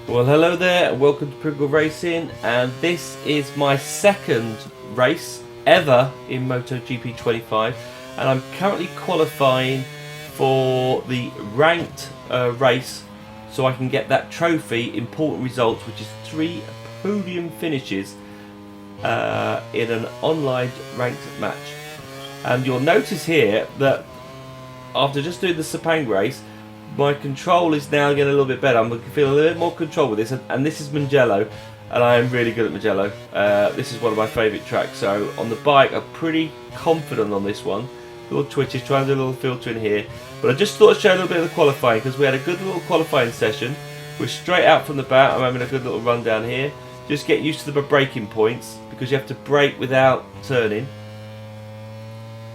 Well, hello there and welcome to Pringle Racing, and this is my second race ever in MotoGP 25, and I'm currently qualifying for the ranked race so I can get that trophy, important results, which is 3 podium finishes in an online ranked match. And you'll notice here that after just doing the Sepang race, my control is now getting a little bit better. I'm feeling a little bit more control with this, and this is Mugello, and I am really good at Mugello. This is one of my favourite tracks, so on the bike I'm pretty confident on this one. Little twitches, trying to do a little filtering here, but I just thought I'd show a little bit of the qualifying because we had a good little qualifying session. We're straight out from the bat. I'm having a good little run down here. Just get used to the braking points because you have to brake without turning.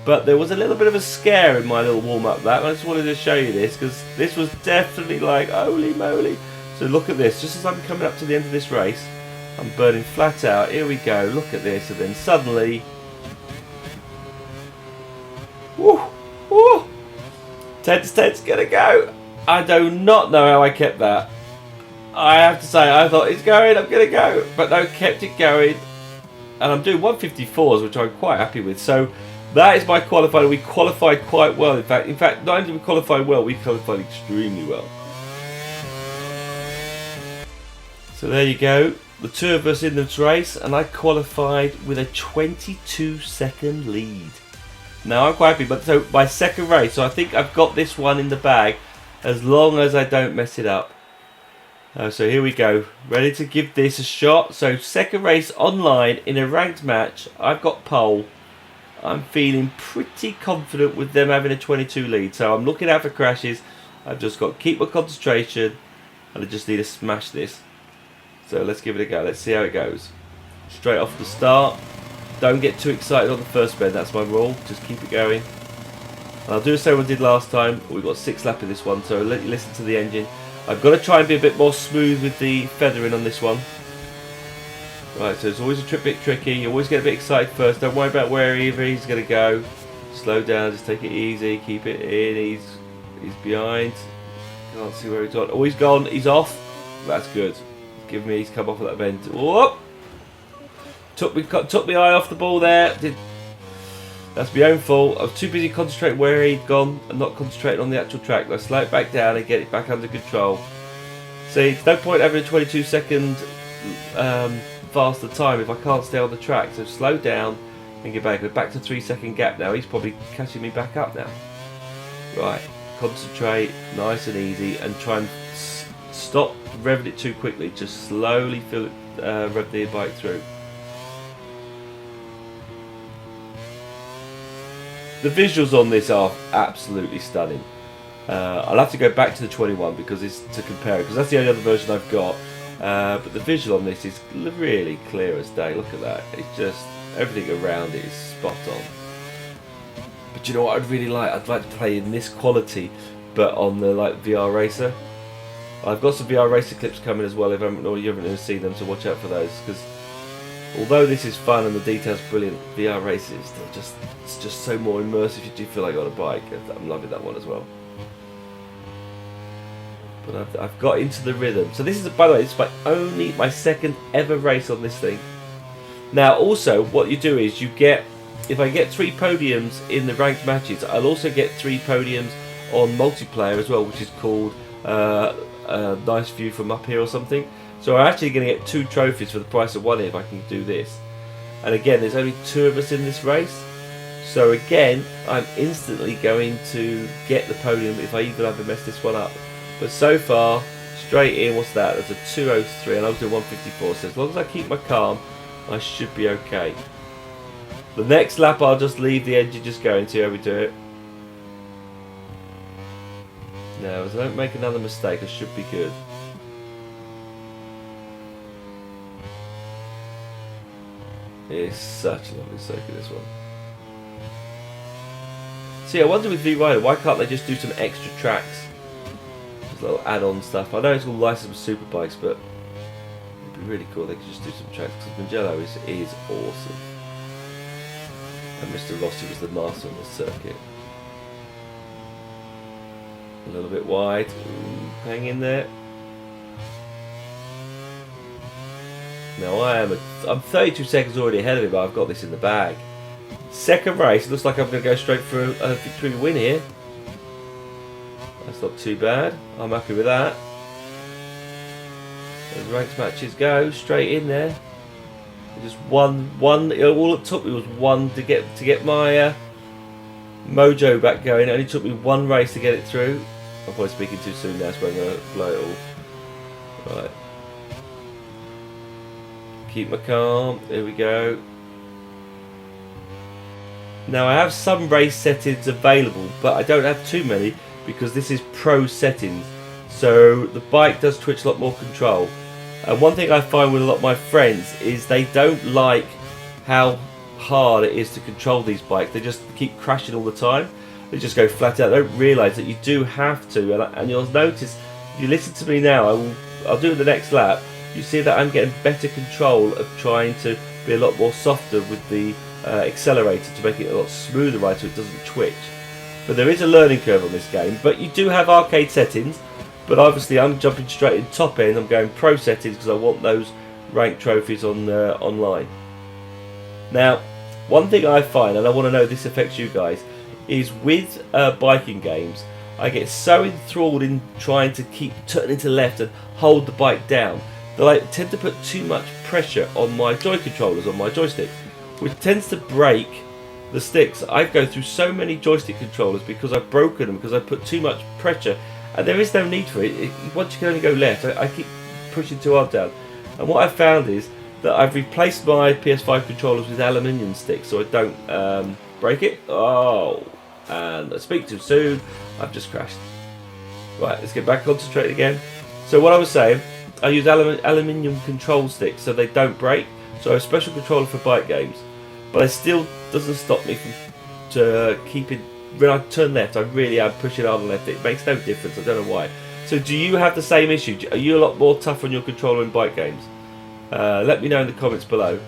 But there was a little bit of a scare in my little warm-up that, and I just wanted to show you this because this was definitely like, holy moly. So look at this, just as I'm coming up to the end of this race, I'm burning flat out. Here we go, look at this, and then suddenly, woo, woo, Ted's gonna go. I do not know how I kept that. I have to say, I thought it's going, I'm gonna go, but no, kept it going, and I'm doing 154s, which I'm quite happy with. So that is my qualifying. We qualified quite well. In fact, not only did we qualify well, we qualified extremely well. So there you go, the two of us in this race, and I qualified with a 22-second lead. Now I'm quite happy, but so my second race, so I think I've got this one in the bag, as long as I don't mess it up. So here we go, ready to give this a shot. So second race online in a ranked match, I've got pole. I'm feeling pretty confident with them having a 22 lead, so I'm looking out for crashes. I've just got to keep my concentration, and I just need to smash this. So let's give it a go. Let's see how it goes. Straight off the start, don't get too excited on the first bend. That's my rule. Just keep it going. And I'll do the same I did last time. We've got 6 laps in this one, so let you listen to the engine. I've got to try and be a bit more smooth with the feathering on this one. Right, so it's always a bit tricky. You always get a bit excited first. Don't worry about where either he's going to go. Slow down, just take it easy. Keep it in. He's behind. Can't see where he's gone. Oh, he's gone. He's off. That's good. Give me. He's come off of that bend. Whoop! Took me eye off the ball there. That's my own fault. I was too busy concentrating where he'd gone and not concentrating on the actual track. Let's slow it back down and get it back under control. See, there's no point having a 22-second faster time if I can't stay on the track. So slow down and get back. We're back to 3-second gap now. He's probably catching me back up now. Right, concentrate, nice and easy, and try and stop revving it too quickly. Just slowly rev the bike through. The visuals on this are absolutely stunning. I'll have to go back to the 21 because it's to compare it, because that's the only other version I've got. But the visual on this is really clear as day. Look at that. It's just, everything around it is spot on. But you know what I'd really like? I'd like to play in this quality, but on the VR Racer. I've got some VR Racer clips coming as well if you haven't seen them, so watch out for those. Because although this is fun and the details brilliant, VR Racer is still it's just so more immersive. You do feel like you're on a bike. I'm loving that one as well. But I've got into the rhythm. So this is, by the way, this is my second ever race on this thing. Now also what you do is you get, if I get 3 podiums in the ranked matches, I'll also get 3 podiums on multiplayer as well, which is called a nice view from up here or something. So I'm actually going to get 2 trophies for the price of 1 if I can do this. And again, there's only 2 of us in this race. So again, I'm instantly going to get the podium if I even ever mess this one up. But so far, straight in, what's that? That's a 203 and I was doing 154. So as long as I keep my calm, I should be okay. The next lap, I'll just leave the engine just going, see how we do it. Now, as I don't make another mistake, I should be good. It's such a lovely circuit, this one. See, I wonder with V-Rider, why can't they just do some extra tracks? Just little add-on stuff. I know it's all licensed with super bikes, but it'd be really cool if they could just do some tracks, because Mugello is awesome. And Mr. Rossi was the master on this circuit. A little bit wide. Ooh, hang in there. Now I'm 32 seconds already ahead of him, but I've got this in the bag. Second race, it looks like I'm going to go straight for a victory win here. That's not too bad. I'm happy with that. As ranked matches go, straight in there. Just one. All it took me was one to get my mojo back going. It only took me one race to get it through. I'm probably speaking too soon now, so I'm going to blow it all. Right. Keep my calm. There we go. Now I have some race settings available, but I don't have too many because this is pro settings. So the bike does twitch a lot more control. And one thing I find with a lot of my friends is they don't like how hard it is to control these bikes. They just keep crashing all the time. They just go flat out. They don't realise that you do have to. And you'll notice, if you listen to me now, I'll do it the next lap. You see that I'm getting better control of trying to be a lot more softer with the accelerator to make it a lot smoother, right, so it doesn't twitch. But there is a learning curve on this game. But you do have arcade settings. But obviously I'm jumping straight in top end. I'm going pro settings because I want those ranked trophies on online. Now, one thing I find, and I want to know if this affects you guys, is with biking games, I get so enthralled in trying to keep turning to the left and hold the bike down that I tend to put too much pressure on my joy controllers, on my joystick, which tends to break the sticks. I go through so many joystick controllers because I've broken them, because I put too much pressure. And there is no need for it. Once you can only go left, I keep pushing too hard down. And what I've found is that I've replaced my PS5 controllers with aluminium sticks so I don't break it. Oh, and I speak too soon. I've just crashed. Right, let's get back concentrated again. So what I was saying, I use aluminium control sticks so they don't break. So I have a special controller for bike games. But it still doesn't stop me from keeping... When I turn left, I really am pushing hard on left. It makes no difference. I don't know why. So do you have the same issue? Are you a lot more tough on your controller in bike games? Let me know in the comments below.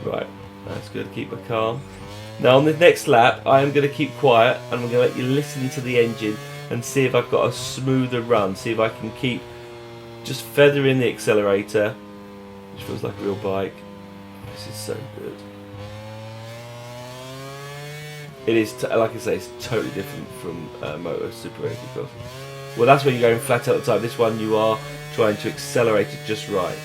Right, that's good. Keep my calm. Now on the next lap, I am going to keep quiet and I'm going to let you listen to the engine and see if I've got a smoother run. See if I can keep just feathering the accelerator, which feels like a real bike. This is so good. It is, like I say, it's totally different from Moto Super Racing Cross. Well, that's when you're going flat out at the time. This one you are trying to accelerate it just right.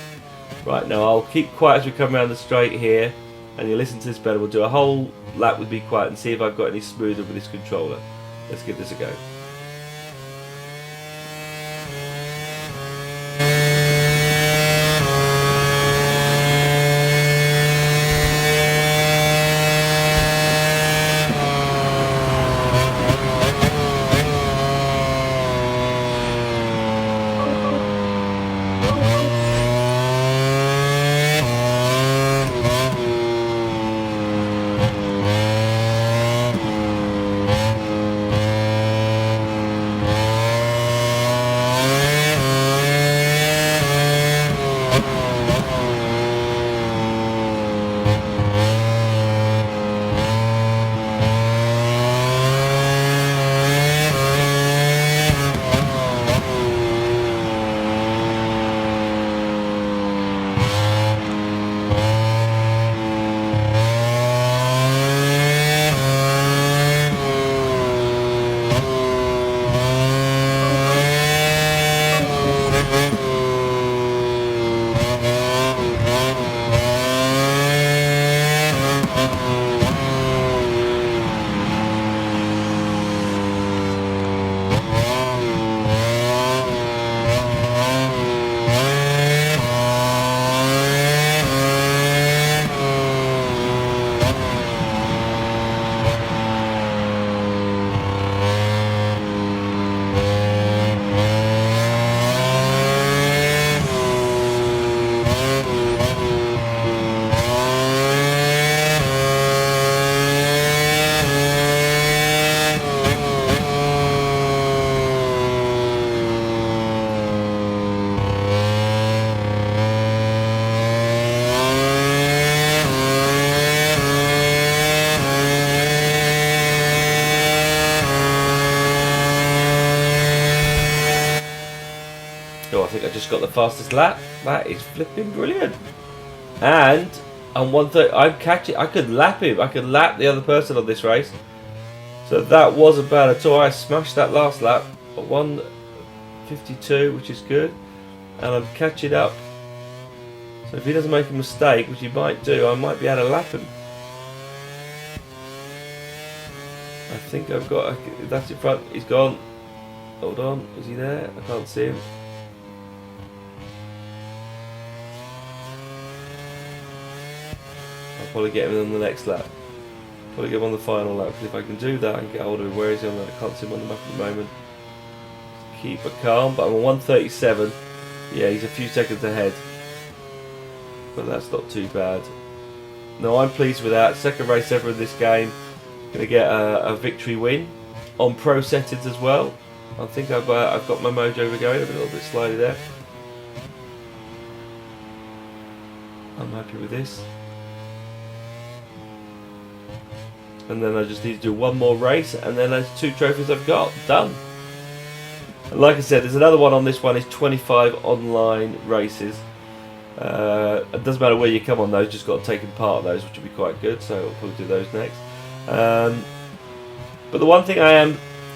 Right, now I'll keep quiet as we come around the straight here, and you listen to this better. We'll do a whole lap with Be Quiet and see if I've got any smoother with this controller. Let's give this a go. think I just got the fastest lap. That is flipping brilliant. And on 1:30, I'm catching. I could lap him. I could lap the other person on this race. So that wasn't bad at all. I smashed that last lap at 1:52, which is good. And I'm catching up. So if he doesn't make a mistake, which he might do, I might be able to lap him. I think I've got. That's in front. He's gone. Hold on. Is he there? I can't see him. I'll probably get him on the next lap. Probably get him on the final lap. Because if I can do that, I can get hold of him. Where is he on that? I can't see him on the map at the moment. Keep it calm. But I'm on 1:37. Yeah, he's a few seconds ahead. But that's not too bad. No, I'm pleased with that. Second race ever in this game. Going to get a victory win on pro settings as well. I think I've got my mojo going. A little bit slidey there. I'm happy with this. And then I just need to do one more race, and then those 2 trophies I've got done. And like I said, there's another one on this one. Is 25 online races. It doesn't matter where you come on those. Just got to take part of those, which will be quite good. So I'll probably do those next. But the one thing I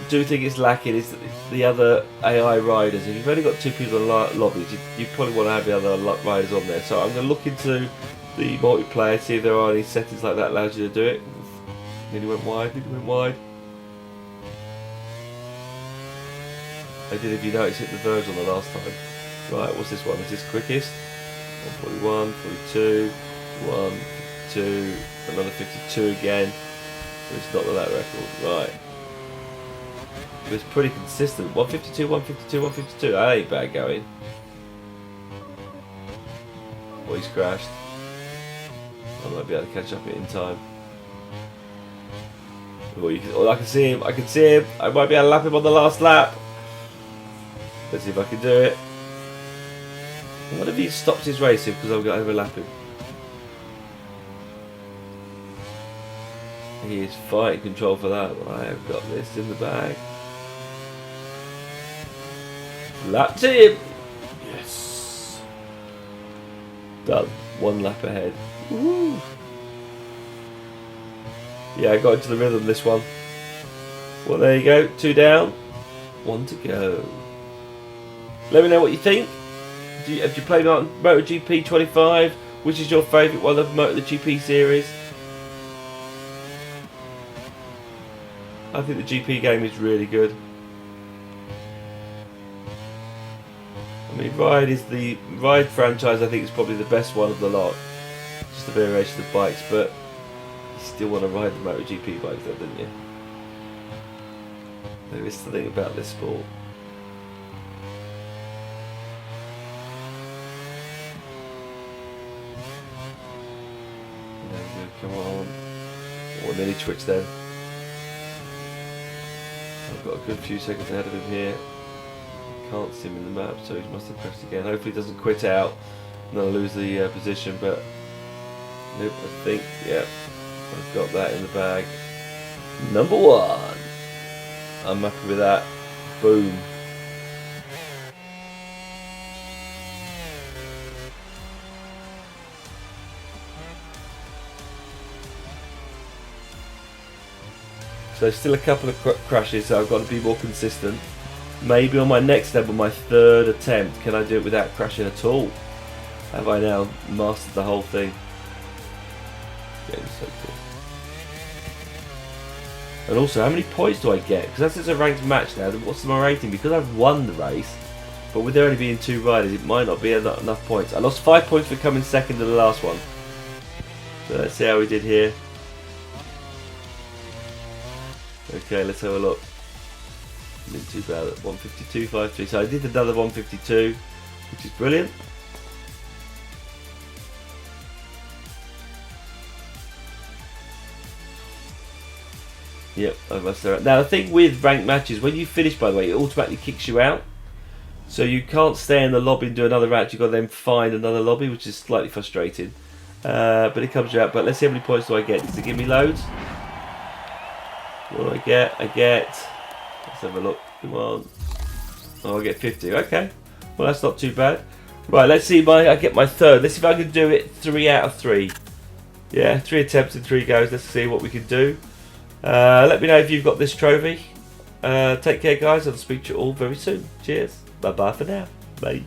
do think is lacking is the other AI riders. If you've only got 2 people in lobbies, you probably want to have the other riders on there. So I'm going to look into the multiplayer, see if there are any settings like that allows you to do it. Nearly went wide. I did, if you notice, hit the verge on the last time. Right, what's this one? Is this quickest? 141, 42, 152, another 52 again. It's not the lap record. Right. It was pretty consistent. 152, 152, 152. That ain't bad going. Well, he's crashed. I might be able to catch up in time. Oh, I can see him. I might be able to lap him on the last lap. Let's see if I can do it. What if he stops his racing because I've got to overlap him? He is fighting control for that. I have got this in the bag. Lapped him! Yes! Done. 1 lap ahead. Woo! Yeah, I got into the rhythm this one. Well, there you go. 2 down. 1 to go. Let me know what you think. Have you played MotoGP 25? Which is your favourite one of the GP series? I think the GP game is really good. I mean, Ride franchise. I think is probably the best one of the lot. Just a variation of bikes, but you still want to ride the MotoGP bikes, though, don't you? There is the thing about this sport. Come on. Oh, nearly twitched then. I've got a good few seconds ahead of him here. Can't see him in the map, so he must have crashed again. Hopefully he doesn't quit out and I'll lose the position, but nope, I think, yeah, I've got that in the bag. Number 1. I'm happy with that. Boom. So still a couple of crashes, so I've got to be more consistent. Maybe on my next step, on my 3rd attempt, can I do it without crashing at all? Have I now mastered the whole thing? Getting so cool. And also, how many points do I get? Because that's a ranked match now. What's my rating? Because I've won the race, but with there only being 2 riders, it might not be enough points. I lost 5 points for coming second in the last one. So let's see how we did here. Okay, let's have a look. Didn't too bad at 152.53. So I did another 152, which is brilliant. Yep, I must have. Now the thing with ranked matches, when you finish, by the way, it automatically kicks you out. So you can't stay in the lobby and do another match. You've got to then find another lobby, which is slightly frustrating. But it comes you out. But let's see how many points do I get. Does it give me loads? What do I get? Let's have a look. Come on. Oh, I get 50. Okay. Well, that's not too bad. Right, let's see if I get my third. Let's see if I can do it 3 out of 3. Yeah, 3 attempts and 3 goes. Let's see what we can do. Let me know if you've got this trophy. Take care, guys. I'll speak to you all very soon. Cheers. Bye-bye for now. Bye.